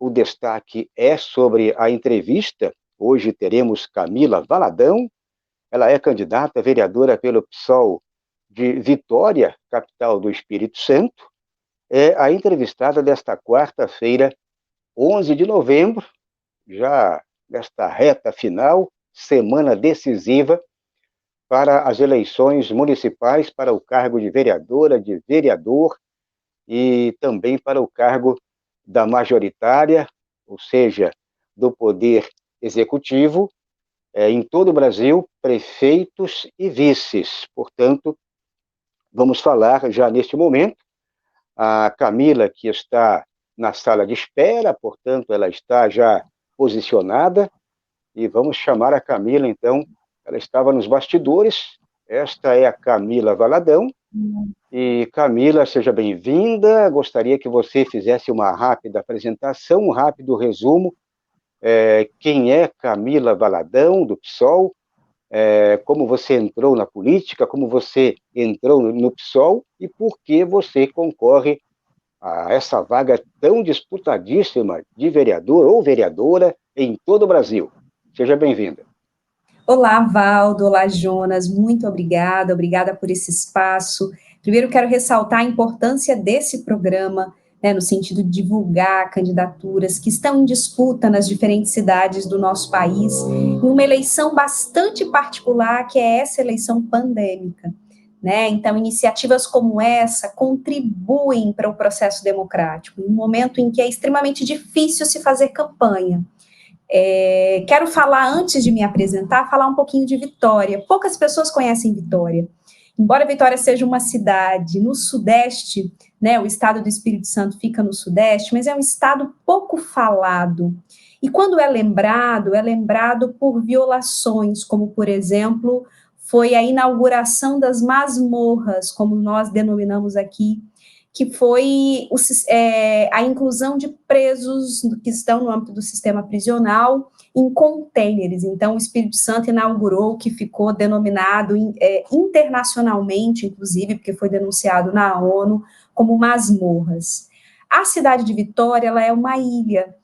o destaque é sobre a entrevista. Hoje teremos Camila Valadão, ela é candidata a vereadora pelo PSOL de Vitória, capital do Espírito Santo. É a entrevistada desta quarta-feira, 11 de novembro, já nesta reta final, semana decisiva para as eleições municipais, para o cargo de vereadora, de vereador e também para o cargo da majoritária, ou seja, do Poder Executivo, em todo o Brasil, prefeitos e vices. Portanto, vamos falar já neste momento. A Camila, que está na sala de espera, portanto, ela está já posicionada, e vamos chamar a Camila, então. Ela estava nos bastidores. Esta é a Camila Valadão. E, Camila, seja bem-vinda. Gostaria que você fizesse uma rápida apresentação, um rápido resumo. Quem é Camila Valadão, do PSOL? Como você entrou na política, como você entrou no PSOL e por que você concorre a essa vaga tão disputadíssima de vereador ou vereadora em todo o Brasil. Seja bem-vinda. Olá, Valdo, olá, Jonas, muito obrigada por esse espaço. Primeiro, quero ressaltar a importância desse programa, no sentido de divulgar candidaturas que estão em disputa nas diferentes cidades do nosso país, em uma eleição bastante particular, que é essa eleição pandêmica. Então, iniciativas como essa contribuem para o processo democrático, em um momento em que é extremamente difícil se fazer campanha. Quero falar, antes de me apresentar, falar um pouquinho de Vitória. Poucas pessoas conhecem Vitória. Embora Vitória seja uma cidade no Sudeste, o estado do Espírito Santo fica no Sudeste, mas é um estado pouco falado. E quando é lembrado por violações, como, por exemplo, foi a inauguração das masmorras, como nós denominamos aqui, que foi a inclusão de presos que estão no âmbito do sistema prisional em contêineres. Então, o Espírito Santo inaugurou o que ficou denominado internacionalmente, inclusive, porque foi denunciado na ONU, como masmorras. A cidade de Vitória, ela é uma ilha,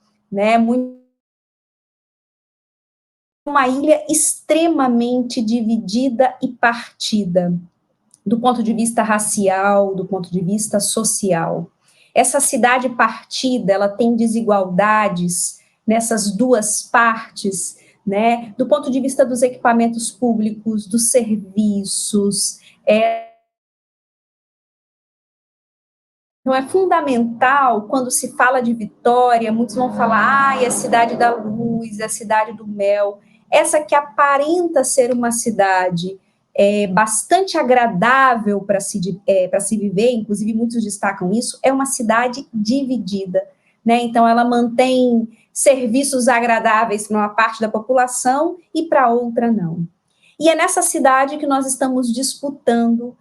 uma ilha extremamente dividida e partida, do ponto de vista racial, do ponto de vista social. Essa cidade partida, ela tem desigualdades nessas duas partes, do ponto de vista dos equipamentos públicos, dos serviços. Então, é fundamental, quando se fala de Vitória, muitos vão falar, é a cidade da luz, é a cidade do mel. Essa que aparenta ser uma cidade bastante agradável para se viver, inclusive muitos destacam isso, é uma cidade dividida, Então, ela mantém serviços agradáveis para uma parte da população e para outra não. E é nessa cidade que nós estamos disputando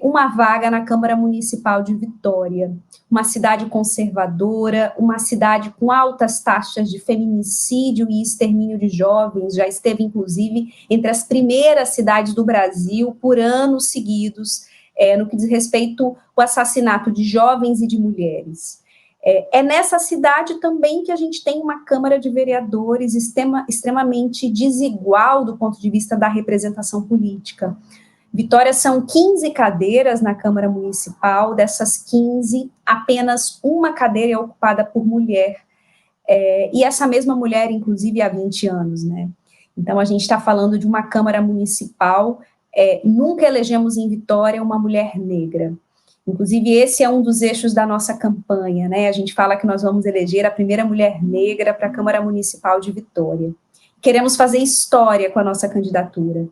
uma vaga na Câmara Municipal de Vitória, uma cidade conservadora, uma cidade com altas taxas de feminicídio e extermínio de jovens, já esteve, inclusive, entre as primeiras cidades do Brasil por anos seguidos, no que diz respeito ao assassinato de jovens e de mulheres. É nessa cidade também que a gente tem uma Câmara de Vereadores extremamente desigual do ponto de vista da representação política. Vitória são 15 cadeiras na Câmara Municipal, dessas 15, apenas uma cadeira é ocupada por mulher, e essa mesma mulher, inclusive, há 20 anos, Então, a gente está falando de uma Câmara Municipal, nunca elegemos em Vitória uma mulher negra. Inclusive, esse é um dos eixos da nossa campanha, A gente fala que nós vamos eleger a primeira mulher negra para a Câmara Municipal de Vitória. Queremos fazer história com a nossa candidatura.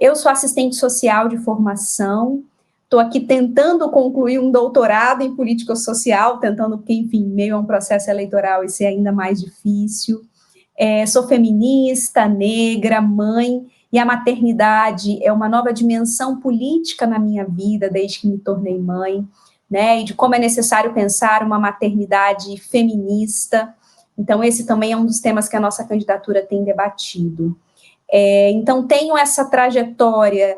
Eu sou assistente social de formação, estou aqui tentando concluir um doutorado em política social, tentando, porque, enfim, meio a um processo eleitoral, isso é ainda mais difícil. Sou feminista, negra, mãe, e a maternidade é uma nova dimensão política na minha vida, desde que me tornei mãe, e de como é necessário pensar uma maternidade feminista. Então, esse também é um dos temas que a nossa candidatura tem debatido. Então, tenho essa trajetória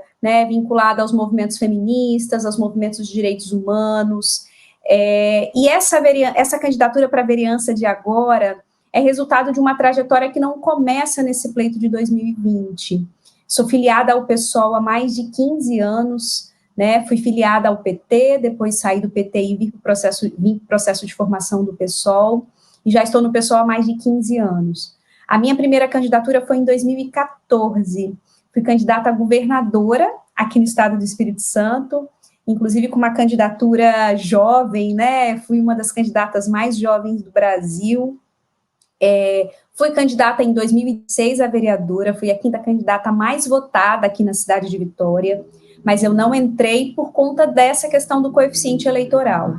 vinculada aos movimentos feministas, aos movimentos de direitos humanos, E essa candidatura para a vereança de agora é resultado de uma trajetória que não começa nesse pleito de 2020. Sou filiada ao PSOL há mais de 15 anos, né? Fui filiada ao PT, depois saí do PT e vim para o processo de formação do PSOL, e já estou no PSOL há mais de 15 anos. A minha primeira candidatura foi em 2014. Fui candidata a governadora aqui no estado do Espírito Santo, inclusive com uma candidatura jovem, né? Fui uma das candidatas mais jovens do Brasil. Fui candidata em 2006 a vereadora, fui a quinta candidata mais votada aqui na cidade de Vitória, mas eu não entrei por conta dessa questão do coeficiente eleitoral.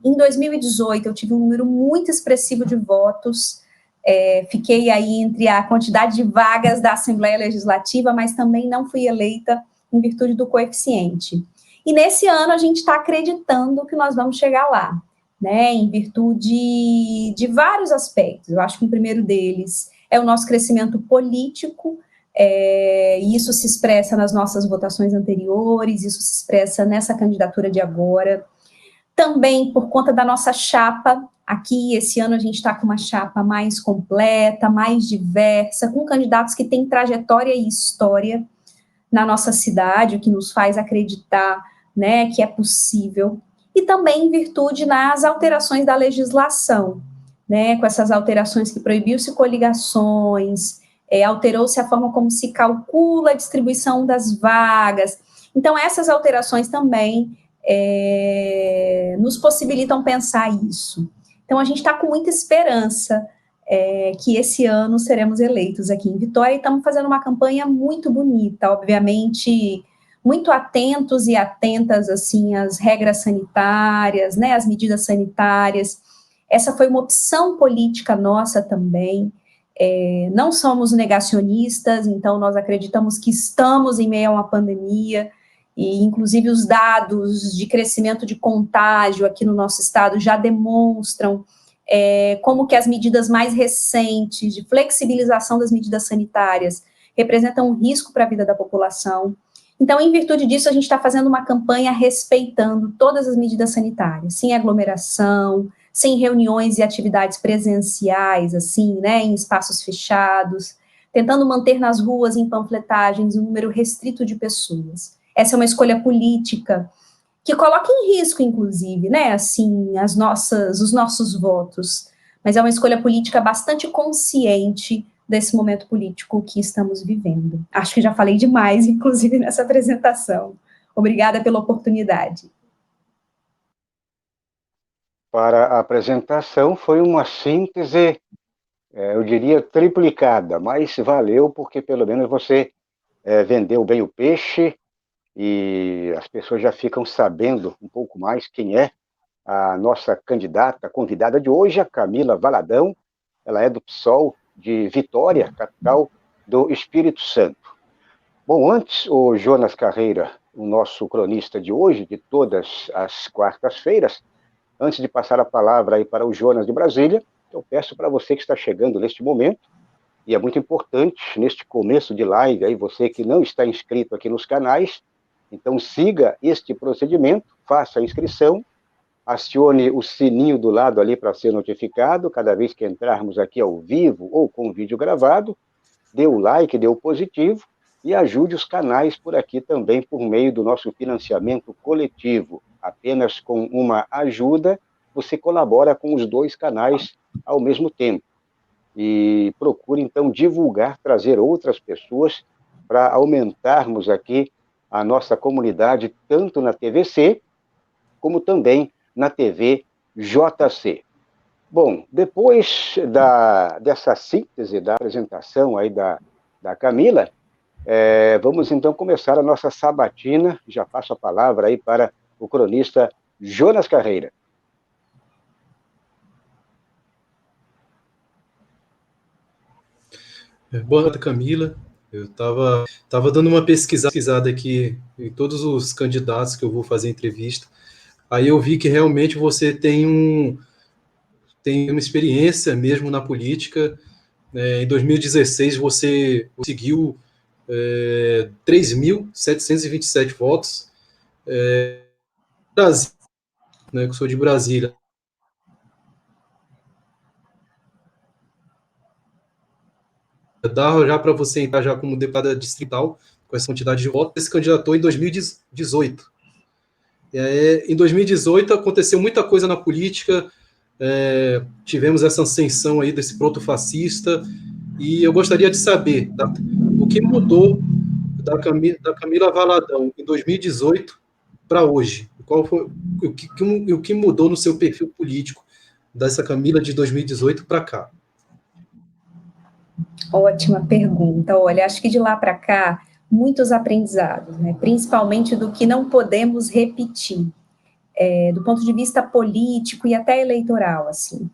Em 2018, eu tive um número muito expressivo de votos, fiquei aí entre a quantidade de vagas da Assembleia Legislativa, mas também não fui eleita em virtude do coeficiente. E nesse ano a gente está acreditando que nós vamos chegar lá, né, em virtude de vários aspectos. Eu acho que o primeiro deles é o nosso crescimento político, e isso se expressa nas nossas votações anteriores, isso se expressa nessa candidatura de agora. Também por conta da nossa chapa, aqui esse ano a gente está com uma chapa mais completa, mais diversa, com candidatos que têm trajetória e história na nossa cidade, o que nos faz acreditar, né, que é possível. E também em virtude nas alterações da legislação, né, com essas alterações que proibiu-se coligações, alterou-se a forma como se calcula a distribuição das vagas. Então, essas alterações também nos possibilitam pensar isso. Então, a gente está com muita esperança que esse ano seremos eleitos aqui em Vitória, e estamos fazendo uma campanha muito bonita, obviamente, muito atentos e atentas, assim, às regras sanitárias, né, às medidas sanitárias. Essa foi uma opção política nossa também. Não somos negacionistas, então nós acreditamos que estamos em meio a uma pandemia, e inclusive os dados de crescimento de contágio aqui no nosso estado já demonstram como que as medidas mais recentes de flexibilização das medidas sanitárias representam um risco para a vida da população. Então, em virtude disso, a gente está fazendo uma campanha respeitando todas as medidas sanitárias, sem aglomeração, sem reuniões e atividades presenciais, assim, né, em espaços fechados, tentando manter nas ruas, em panfletagens, um número restrito de pessoas. Essa é uma escolha política que coloca em risco, inclusive, né, assim, os nossos votos, mas é uma escolha política bastante consciente desse momento político que estamos vivendo. Acho que já falei demais, inclusive, nessa apresentação. Obrigada pela oportunidade. Para a apresentação, foi uma síntese, eu diria, triplicada, mas valeu porque pelo menos você vendeu bem o peixe, e as pessoas já ficam sabendo um pouco mais quem é a nossa candidata, a convidada de hoje, a Camila Valadão. Ela é do PSOL de Vitória, capital do Espírito Santo. Bom, antes, o Jonas Carreira, o nosso cronista de hoje, de todas as quartas-feiras, antes de passar a palavra aí para o Jonas de Brasília, eu peço para você que está chegando neste momento, e é muito importante, neste começo de live, aí você que não está inscrito aqui nos canais, então siga este procedimento, faça a inscrição, acione o sininho do lado ali para ser notificado cada vez que entrarmos aqui ao vivo ou com vídeo gravado, dê o like, dê o positivo e ajude os canais por aqui também por meio do nosso financiamento coletivo. Apenas com uma ajuda, você colabora com os dois canais ao mesmo tempo. E procure, então, divulgar, trazer outras pessoas para aumentarmos aqui a nossa comunidade, tanto na TVC, como também na TV JC. Bom, depois dessa síntese, da apresentação aí da Camila, vamos então começar a nossa sabatina. Já passo a palavra aí para o cronista Jonas Carreira. Boa noite, Camila. Eu estava dando uma pesquisada aqui em todos os candidatos que eu vou fazer entrevista. Aí eu vi que realmente você tem uma experiência mesmo na política. Em 2016 você conseguiu 3.727 votos. Brasil né, que eu sou de Brasília. Dá já para você entrar já como deputada distrital, com essa quantidade de votos, se candidatou em 2018. Em 2018 aconteceu muita coisa na política, tivemos essa ascensão aí desse proto-fascista, e eu gostaria de saber o que mudou da Camila Valadão em 2018 para hoje. Qual foi o que mudou no seu perfil político dessa Camila de 2018 para cá? Ótima pergunta. Olha, acho que de lá para cá, muitos aprendizados, né? Principalmente do que não podemos repetir, do ponto de vista político e até eleitoral, assim.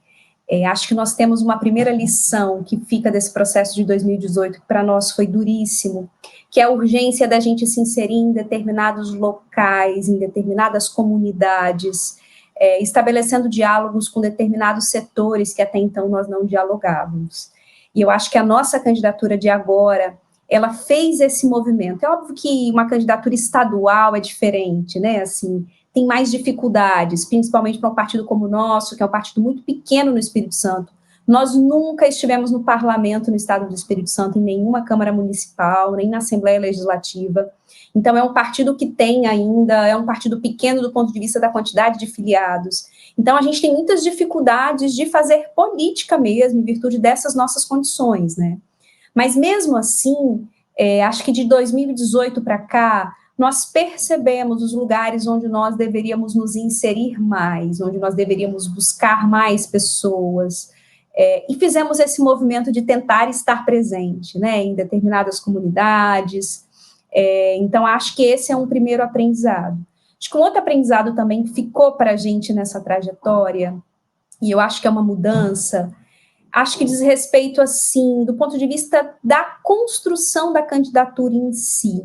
Acho que nós temos uma primeira lição que fica desse processo de 2018, que para nós foi duríssimo, que é a urgência da gente se inserir em determinados locais, em determinadas comunidades, estabelecendo diálogos com determinados setores que até então nós não dialogávamos. E eu acho que a nossa candidatura de agora, ela fez esse movimento. É óbvio que uma candidatura estadual é diferente, né, assim, tem mais dificuldades, principalmente para um partido como o nosso, que é um partido muito pequeno no Espírito Santo. Nós nunca estivemos no parlamento no estado do Espírito Santo, em nenhuma Câmara Municipal, nem na Assembleia Legislativa. Então, é um partido que tem ainda, é um partido pequeno do ponto de vista da quantidade de filiados. Então, a gente tem muitas dificuldades de fazer política mesmo, em virtude dessas nossas condições, né? Mas, mesmo assim, acho que de 2018 para cá, nós percebemos os lugares onde nós deveríamos nos inserir mais, onde nós deveríamos buscar mais pessoas, e fizemos esse movimento de tentar estar presente, né, em determinadas comunidades. Então, acho que esse é um primeiro aprendizado. Acho que um outro aprendizado também que ficou para a gente nessa trajetória, e eu acho que é uma mudança, acho que diz respeito, assim, do ponto de vista da construção da candidatura em si.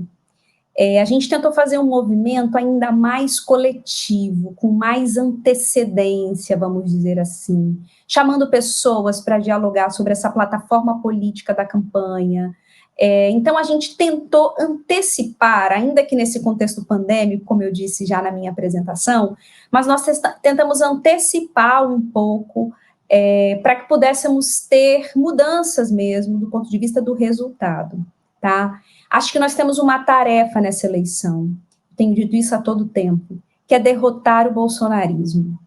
A gente tentou fazer um movimento ainda mais coletivo, com mais antecedência, vamos dizer assim, chamando pessoas para dialogar sobre essa plataforma política da campanha. Então, a gente tentou antecipar, ainda que nesse contexto pandêmico, como eu disse já na minha apresentação, mas nós tentamos antecipar um pouco para que pudéssemos ter mudanças mesmo do ponto de vista do resultado, tá? Acho que nós temos uma tarefa nessa eleição, tenho dito isso a todo tempo, que é derrotar o bolsonarismo.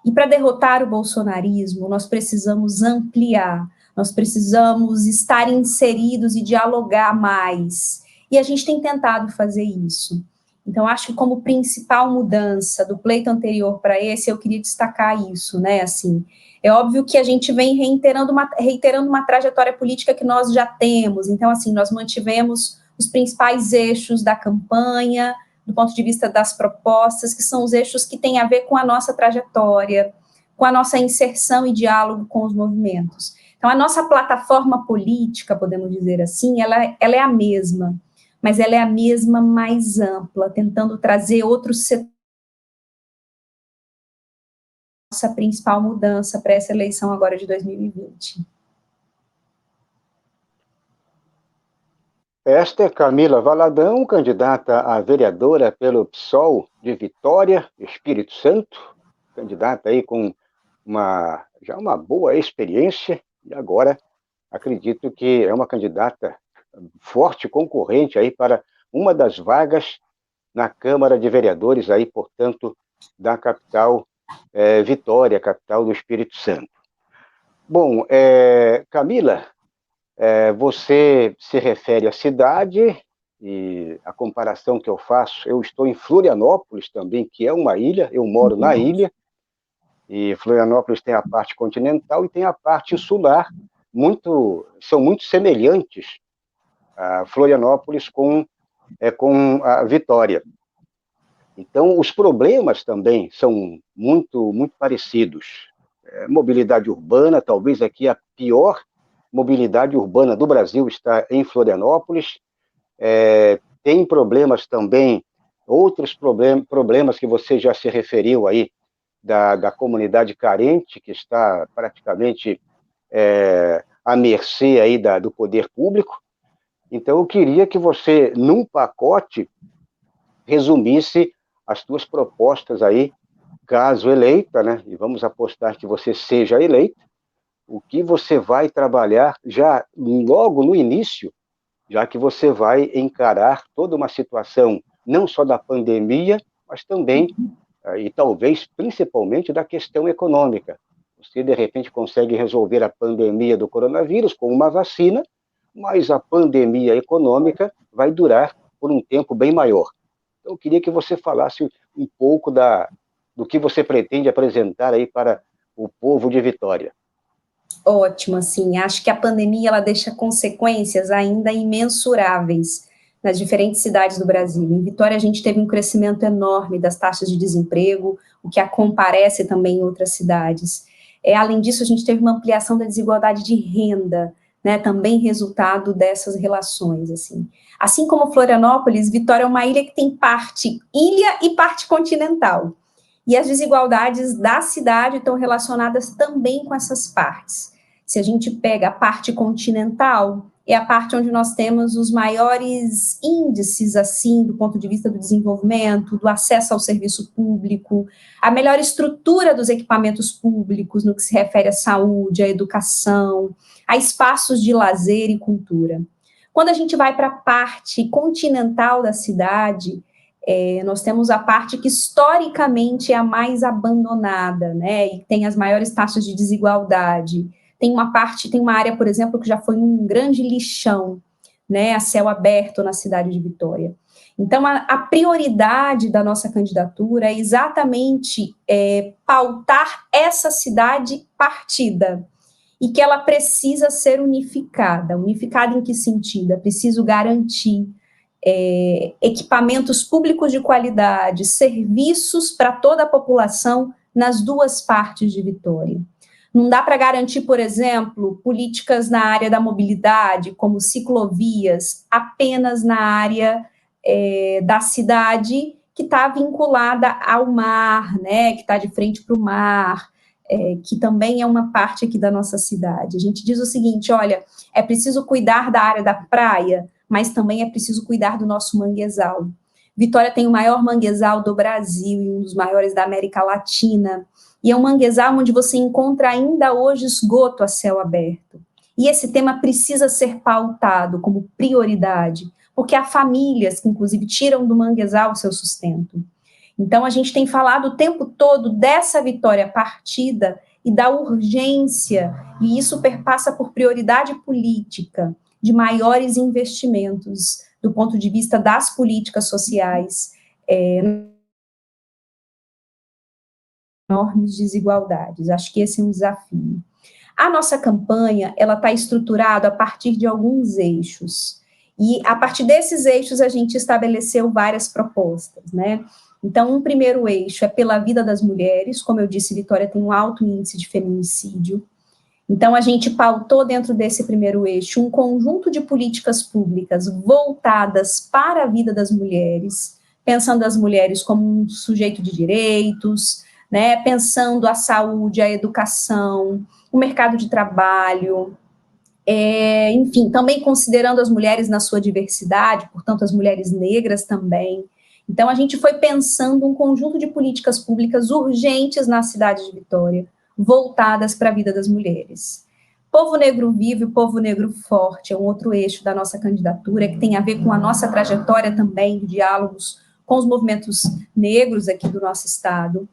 E para derrotar o bolsonarismo, nós precisamos ampliar, nós precisamos estar inseridos e dialogar mais. E a gente tem tentado fazer isso. Então, acho que como principal mudança do pleito anterior para esse, eu queria destacar isso, né, assim. É óbvio que a gente vem reiterando uma trajetória política que nós já temos. Então, assim, nós mantivemos os principais eixos da campanha, do ponto de vista das propostas, que são os eixos que têm a ver com a nossa trajetória, com a nossa inserção e diálogo com os movimentos. Então, a nossa plataforma política, podemos dizer assim, ela é a mesma, mas ela é a mesma mais ampla, tentando trazer outros setores. Nossa principal mudança para essa eleição agora de 2020. Esta é Camila Valadão, candidata a vereadora pelo PSOL de Vitória, Espírito Santo, candidata aí com já uma boa experiência, e agora acredito que é uma candidata forte concorrente aí para uma das vagas na Câmara de Vereadores aí, portanto, da capital Vitória, capital do Espírito Santo. Bom, Camila, você se refere à cidade, e a comparação que eu faço, eu estou em Florianópolis também, que é uma ilha, eu moro na ilha, e Florianópolis tem a parte continental e tem a parte insular, são muito semelhantes a Florianópolis com a Vitória. Então, os problemas também são muito, muito parecidos. Mobilidade urbana, talvez aqui a pior mobilidade urbana do Brasil está em Florianópolis. Tem problemas também, outros problemas que você já se referiu aí, da comunidade carente, que está praticamente à mercê aí do poder público. Então, eu queria que você, num pacote, resumisse as tuas propostas aí caso eleita, né, e vamos apostar que você seja eleita, o que você vai trabalhar já logo no início, já que você vai encarar toda uma situação, não só da pandemia, mas também, e talvez principalmente, da questão econômica. Você, de repente, consegue resolver a pandemia do coronavírus com uma vacina, mas a pandemia econômica vai durar por um tempo bem maior. Então, eu queria que você falasse um pouco do que você pretende apresentar aí para o povo de Vitória. Ótimo, assim, acho que a pandemia ela deixa consequências ainda imensuráveis nas diferentes cidades do Brasil. Em Vitória, a gente teve um crescimento enorme das taxas de desemprego, o que a comparece também em outras cidades. Além disso, a gente teve uma ampliação da desigualdade de renda, né, também resultado dessas relações, assim. Assim como Florianópolis, Vitória é uma ilha que tem parte ilha e parte continental. E as desigualdades da cidade estão relacionadas também com essas partes. Se a gente pega a parte continental, é a parte onde nós temos os maiores índices, assim, do ponto de vista do desenvolvimento, do acesso ao serviço público, a melhor estrutura dos equipamentos públicos no que se refere à saúde, à educação, a espaços de lazer e cultura. Quando a gente vai para a parte continental da cidade, nós temos a parte que historicamente é a mais abandonada, né, e tem as maiores taxas de desigualdade. Tem uma área, por exemplo, que já foi um grande lixão, né, a céu aberto na cidade de Vitória. Então, a prioridade da nossa candidatura é exatamente pautar essa cidade partida, e que ela precisa ser unificada. Unificada em que sentido? É preciso garantir equipamentos públicos de qualidade, serviços para toda a população nas duas partes de Vitória. Não dá para garantir, por exemplo, políticas na área da mobilidade, como ciclovias, apenas na área da cidade que está vinculada ao mar, né, que está de frente para o mar, que também é uma parte aqui da nossa cidade. A gente diz o seguinte, olha, é preciso cuidar da área da praia, mas também é preciso cuidar do nosso manguezal. Vitória tem o maior manguezal do Brasil e um dos maiores da América Latina, e é um manguezal onde você encontra ainda hoje esgoto a céu aberto. E esse tema precisa ser pautado como prioridade, porque há famílias que, inclusive, tiram do manguezal o seu sustento. Então, a gente tem falado o tempo todo dessa Vitória partida e da urgência, e isso perpassa por prioridade política, de maiores investimentos do ponto de vista das políticas sociais, enormes desigualdades. Acho que esse é um desafio. A nossa campanha, ela está estruturada a partir de alguns eixos, e a partir desses eixos a gente estabeleceu várias propostas, né? Então, um primeiro eixo é pela vida das mulheres, como eu disse, Vitória tem um alto índice de feminicídio. Então, a gente pautou dentro desse primeiro eixo um conjunto de políticas públicas voltadas para a vida das mulheres, pensando as mulheres como um sujeito de direitos, né, pensando a saúde, a educação, o mercado de trabalho, enfim, também considerando as mulheres na sua diversidade, portanto, as mulheres negras também. Então, a gente foi pensando um conjunto de políticas públicas urgentes na cidade de Vitória, voltadas para a vida das mulheres. Povo negro vivo e povo negro forte é um outro eixo da nossa candidatura, que tem a ver com a nossa trajetória também de diálogos com os movimentos negros aqui do nosso estado.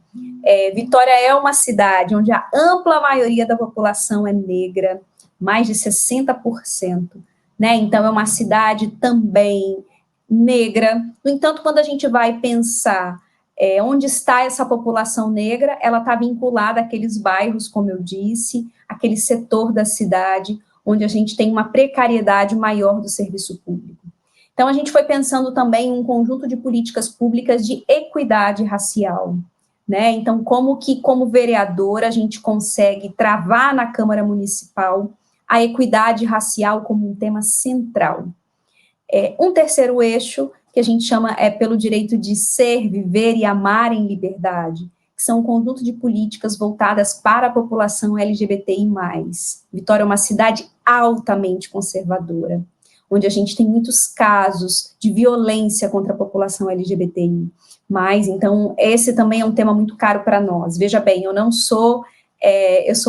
Vitória é uma cidade onde a ampla maioria da população é negra, mais de 60%, né? Então, é uma cidade também negra. No entanto, quando a gente vai pensar onde está essa população negra, ela está vinculada àqueles bairros, como eu disse, aquele setor da cidade, onde a gente tem uma precariedade maior do serviço público. Então, a gente foi pensando também em um conjunto de políticas públicas de equidade racial, né? Então, como que, como vereadora, a gente consegue travar na Câmara Municipal a equidade racial como um tema central. Um terceiro eixo, que a gente chama pelo direito de ser, viver e amar em liberdade, que são um conjunto de políticas voltadas para a população LGBTI+. Vitória é uma cidade altamente conservadora, onde a gente tem muitos casos de violência contra a população LGBTI. Mas, então, esse também é um tema muito caro para nós. Veja bem, eu sou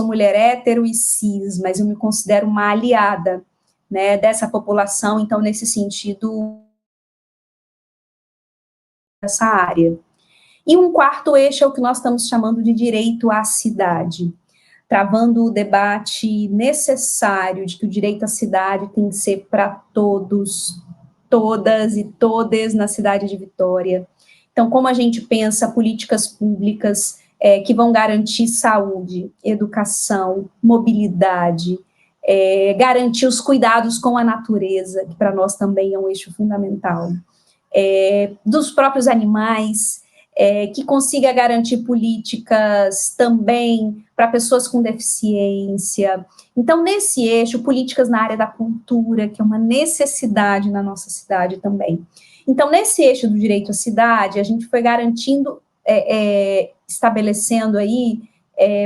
mulher hétero e cis, mas eu me considero uma aliada, né, dessa população, então, nesse sentido, essa área. E um quarto eixo é o que nós estamos chamando de direito à cidade, travando o debate necessário de que o direito à cidade tem que ser para todos, todas e todes na cidade de Vitória. Então, como a gente pensa políticas públicas que vão garantir saúde, educação, mobilidade, garantir os cuidados com a natureza, que para nós também é um eixo fundamental, dos próprios animais, que consiga garantir políticas também para pessoas com deficiência. Então, nesse eixo, políticas na área da cultura, que é uma necessidade na nossa cidade também. Então, nesse eixo do direito à cidade, a gente foi garantindo, estabelecendo aí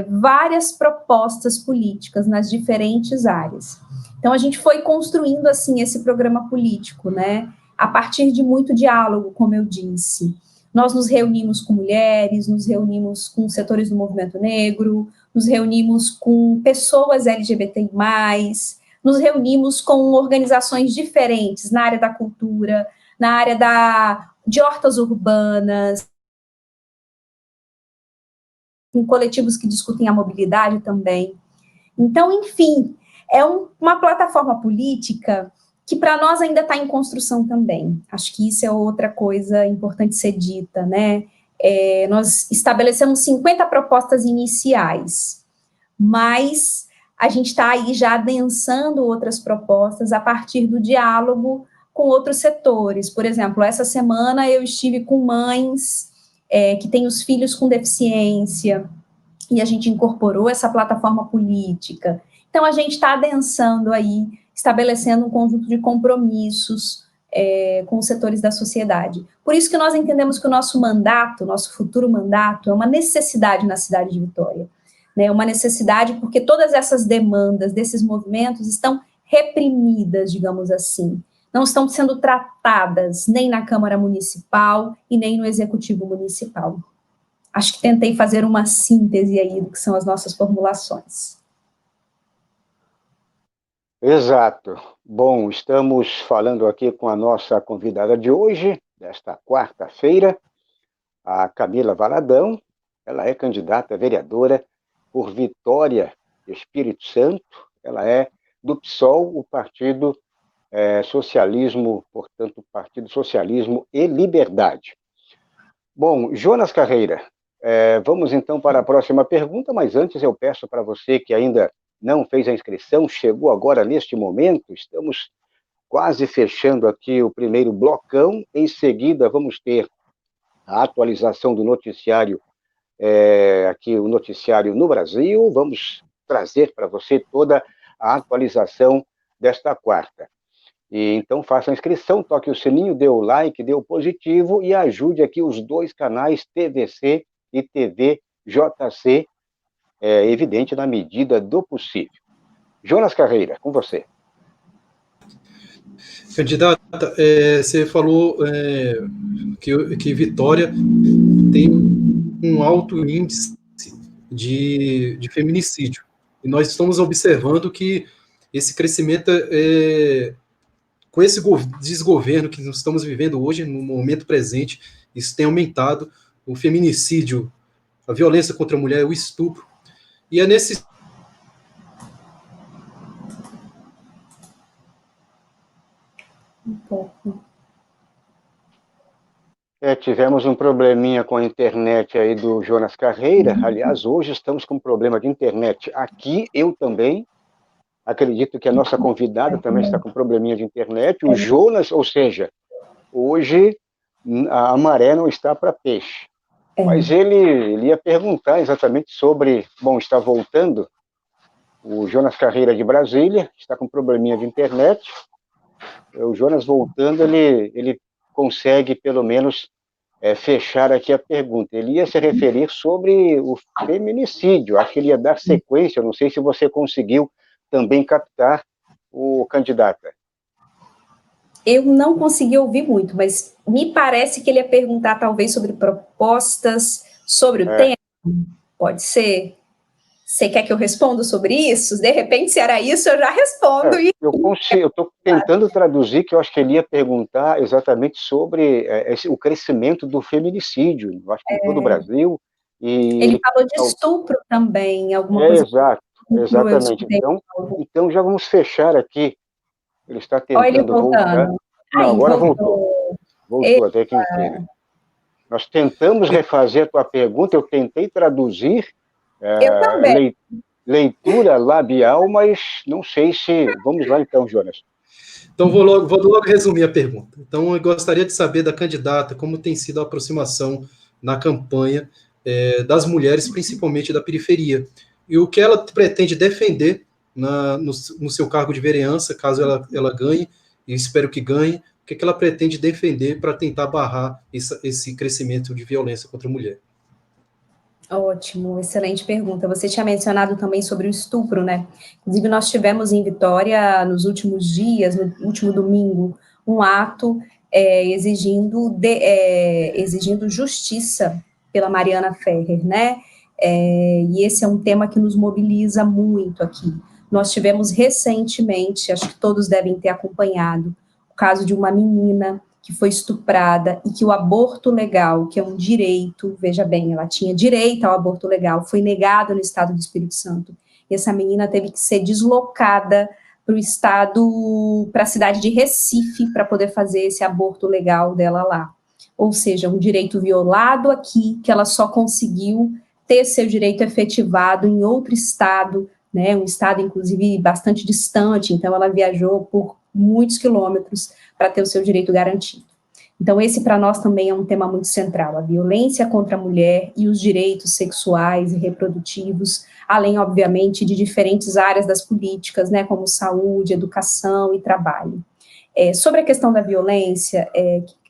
várias propostas políticas nas diferentes áreas. Então, a gente foi construindo, assim, esse programa político, né, a partir de muito diálogo, como eu disse. Nós nos reunimos com mulheres, nos reunimos com setores do movimento negro, nos reunimos com pessoas LGBTI+, nos reunimos com organizações diferentes na área da cultura, na área de hortas urbanas, com coletivos que discutem a mobilidade também. Então, enfim, é uma plataforma política que para nós ainda está em construção também. Acho que isso é outra coisa importante ser dita, né? Nós estabelecemos 50 propostas iniciais, mas a gente está aí já adensando outras propostas a partir do diálogo com outros setores. Por exemplo, essa semana eu estive com mães que têm os filhos com deficiência, e a gente incorporou essa plataforma política. Então, a gente está adensando aí, estabelecendo um conjunto de compromissos com os setores da sociedade. Por isso que nós entendemos que o nosso mandato, nosso futuro mandato, é uma necessidade na cidade de Vitória. Né, uma necessidade porque todas essas demandas desses movimentos estão reprimidas, digamos assim. Não estão sendo tratadas nem na Câmara Municipal e nem no Executivo Municipal. Acho que tentei fazer uma síntese aí do que são as nossas formulações. Exato. Bom, estamos falando aqui com a nossa convidada de hoje, desta quarta-feira, a Camila Valadão. Ela é candidata a vereadora por Vitória, Espírito Santo. Ela é do PSOL, o Partido Socialismo, portanto, Partido Socialismo e Liberdade. Bom, Jonas Carreira, vamos então para a próxima pergunta, mas antes eu peço para você que ainda não fez a inscrição, chegou agora neste momento, estamos quase fechando aqui o primeiro blocão, em seguida vamos ter a atualização do noticiário, aqui o noticiário no Brasil, vamos trazer para você toda a atualização desta quarta. E então faça a inscrição, toque o sininho, dê o like, dê o positivo e ajude aqui os dois canais TVC e TVJC, evidente na medida do possível. Jonas Carreira, com você. Candidata, você falou que Vitória tem um alto índice de feminicídio. E nós estamos observando que esse crescimento, com esse desgoverno que nós estamos vivendo hoje, no momento presente, isso tem aumentado o feminicídio, a violência contra a mulher, o estupro. E é nesse... Um pouco. Tivemos um probleminha com a internet aí do Jonas Carreira. Aliás, hoje estamos com um problema de internet aqui, eu também. Acredito que a nossa convidada também está com probleminha de internet. O Jonas, ou seja, hoje a maré não está para peixe. Mas ele ia perguntar exatamente sobre... Bom, está voltando o Jonas Carreira de Brasília, está com probleminha de internet. O Jonas voltando, ele consegue, pelo menos, fechar aqui a pergunta. Ele ia se referir sobre o feminicídio, acho que ele ia dar sequência, não sei se você conseguiu também captar o candidato. Eu não consegui ouvir muito, mas me parece que ele ia perguntar talvez sobre propostas, sobre o tema. Pode ser? Você quer que eu responda sobre isso? De repente, se era isso, eu já respondo. Eu estou tentando traduzir, que eu acho que ele ia perguntar exatamente sobre o crescimento do feminicídio, eu acho que em todo o Brasil. Ele falou de estupro também, alguma coisa. Exato, exatamente. Então já vamos fechar aqui. Ele está Olha ele tentando voltar. voltando. Não, Aí, agora voltou. Voltou até que enfim, né? Nós tentamos refazer a tua pergunta, eu tentei traduzir eu também. leitura labial, mas não sei se... Vamos lá então, Jonas. Então, vou logo resumir a pergunta. Então, eu gostaria de saber da candidata como tem sido a aproximação na campanha das mulheres, principalmente da periferia, e o que ela pretende defender no seu cargo de vereança, caso ela ganhe, e espero que ganhe, o que ela pretende defender para tentar barrar esse crescimento de violência contra a mulher. Ótimo, excelente pergunta. Você tinha mencionado também sobre o estupro, né? Inclusive, nós tivemos em Vitória, nos últimos dias, no último domingo, um ato exigindo justiça pela Mariana Ferrer, né? E esse é um tema que nos mobiliza muito aqui. Nós tivemos recentemente, acho que todos devem ter acompanhado, o caso de uma menina que foi estuprada e que o aborto legal, que é um direito, veja bem, ela tinha direito ao aborto legal, foi negado no estado do Espírito Santo. E essa menina teve que ser deslocada para o estado, para a cidade de Recife, para poder fazer esse aborto legal dela lá. Ou seja, um direito violado aqui, que ela só conseguiu ter seu direito efetivado em outro estado, né, um estado, inclusive, bastante distante, então ela viajou por muitos quilômetros para ter o seu direito garantido. Então, esse para nós também é um tema muito central, a violência contra a mulher e os direitos sexuais e reprodutivos, além, obviamente, de diferentes áreas das políticas, né, como saúde, educação e trabalho. Sobre a questão da violência,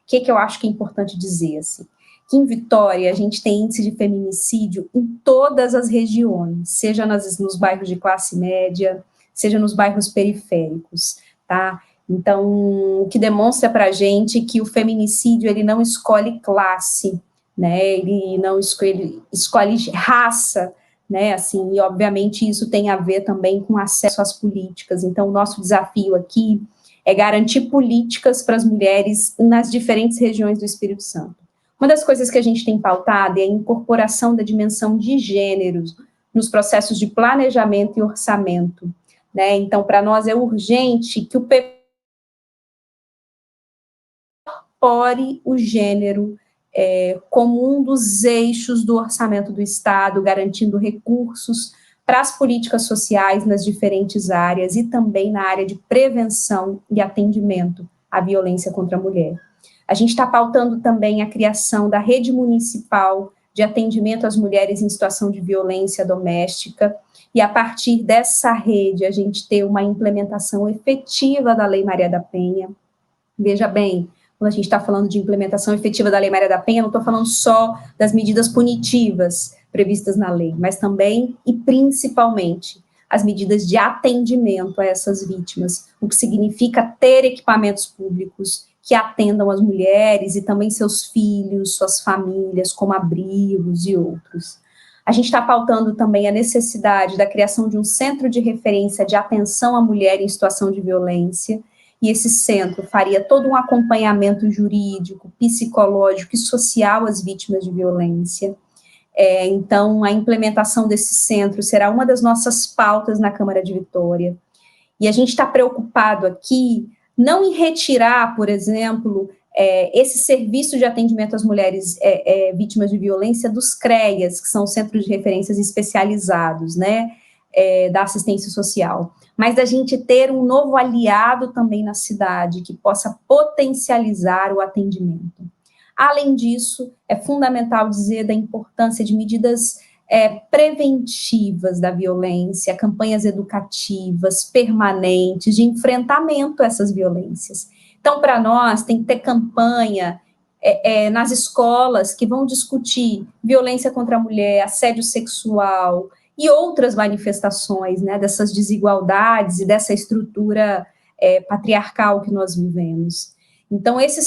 que eu acho que é importante dizer, assim, que em Vitória a gente tem índice de feminicídio em todas as regiões, seja nos bairros de classe média, seja nos bairros periféricos, tá? Então, o que demonstra para a gente que o feminicídio, ele não escolhe classe, né, ele não escolhe raça, né, assim, e obviamente isso tem a ver também com acesso às políticas. Então, o nosso desafio aqui é garantir políticas para as mulheres nas diferentes regiões do Espírito Santo. Uma das coisas que a gente tem pautado é a incorporação da dimensão de gêneros nos processos de planejamento e orçamento, né, então, para nós é urgente que o incorpore o gênero como um dos eixos do orçamento do Estado, garantindo recursos para as políticas sociais nas diferentes áreas e também na área de prevenção e atendimento à violência contra a mulher. A gente está pautando também a criação da rede municipal de atendimento às mulheres em situação de violência doméstica, e a partir dessa rede a gente ter uma implementação efetiva da Lei Maria da Penha. Veja bem, quando a gente está falando de implementação efetiva da Lei Maria da Penha, não estou falando só das medidas punitivas previstas na lei, mas também e principalmente as medidas de atendimento a essas vítimas, o que significa ter equipamentos públicos que atendam as mulheres e também seus filhos, suas famílias, como abrigos e outros. A gente está pautando também a necessidade da criação de um centro de referência de atenção à mulher em situação de violência, e esse centro faria todo um acompanhamento jurídico, psicológico e social às vítimas de violência. Então, a implementação desse centro será uma das nossas pautas na Câmara de Vitória. E a gente está preocupado aqui, não em retirar, por exemplo, esse serviço de atendimento às mulheres vítimas de violência dos CREAs, que são centros de referências especializados, né, da assistência social, mas da gente ter um novo aliado também na cidade, que possa potencializar o atendimento. Além disso, é fundamental dizer da importância de medidas preventivas da violência, campanhas educativas, permanentes, de enfrentamento a essas violências. Então, para nós, tem que ter campanha nas escolas que vão discutir violência contra a mulher, assédio sexual e outras manifestações, né, dessas desigualdades e dessa estrutura patriarcal que nós vivemos. Então, essas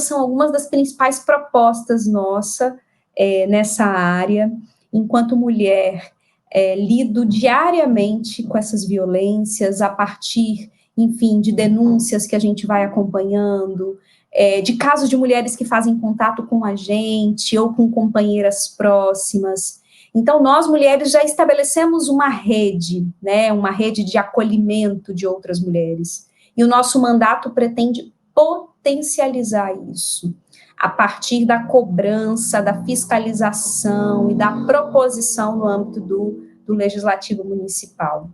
são algumas das principais propostas nossas nessa área. Enquanto mulher, lido diariamente com essas violências a partir, enfim, de denúncias que a gente vai acompanhando, de casos de mulheres que fazem contato com a gente ou com companheiras próximas. Então, nós, mulheres, já estabelecemos uma rede, né, uma rede de acolhimento de outras mulheres. E o nosso mandato pretende potencializar isso, a partir da cobrança, da fiscalização e da proposição no âmbito do Legislativo Municipal.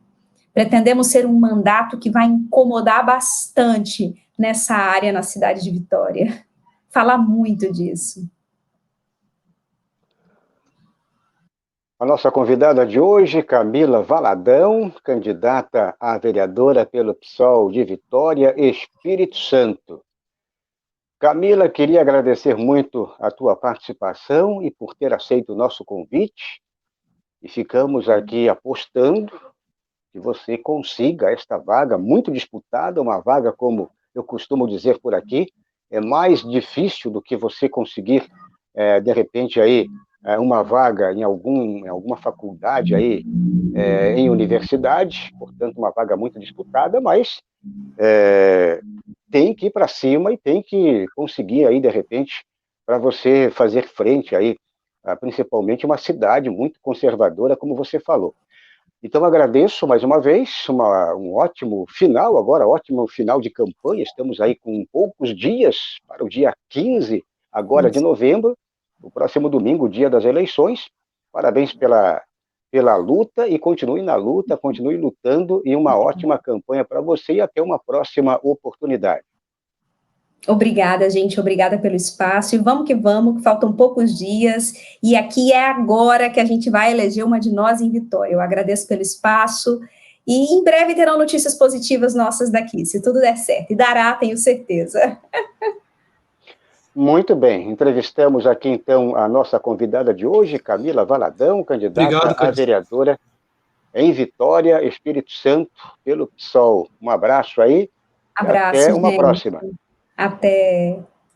Pretendemos ser um mandato que vai incomodar bastante nessa área na cidade de Vitória. Falar muito disso. A nossa convidada de hoje, Camila Valadão, candidata a vereadora pelo PSOL de Vitória, Espírito Santo. Camila, queria agradecer muito a tua participação e por ter aceito o nosso convite. E ficamos aqui apostando que você consiga esta vaga muito disputada, uma vaga, como eu costumo dizer por aqui, é mais difícil do que você conseguir, de repente, aí, uma vaga em alguma faculdade aí, em universidade, portanto, uma vaga muito disputada, mas tem que ir para cima e tem que conseguir aí, de repente, para você fazer frente aí, principalmente uma cidade muito conservadora, como você falou. Então, agradeço mais uma vez, um ótimo final, agora ótimo final de campanha, estamos aí com poucos dias para o dia 15, agora de novembro, o próximo domingo, o dia das eleições. Parabéns pela luta e continue na luta, continue lutando e uma ótima campanha para você e até uma próxima oportunidade. Obrigada, gente, obrigada pelo espaço, e vamos, que faltam poucos dias, e aqui é agora que a gente vai eleger uma de nós em Vitória. Eu agradeço pelo espaço, e em breve terão notícias positivas nossas daqui, se tudo der certo, e dará, tenho certeza. Muito bem, entrevistamos aqui então a nossa convidada de hoje, Camila Valadão, candidata a vereadora em Vitória, Espírito Santo, pelo PSOL. Um abraço aí, Abraço, e até uma gente. próxima. Até.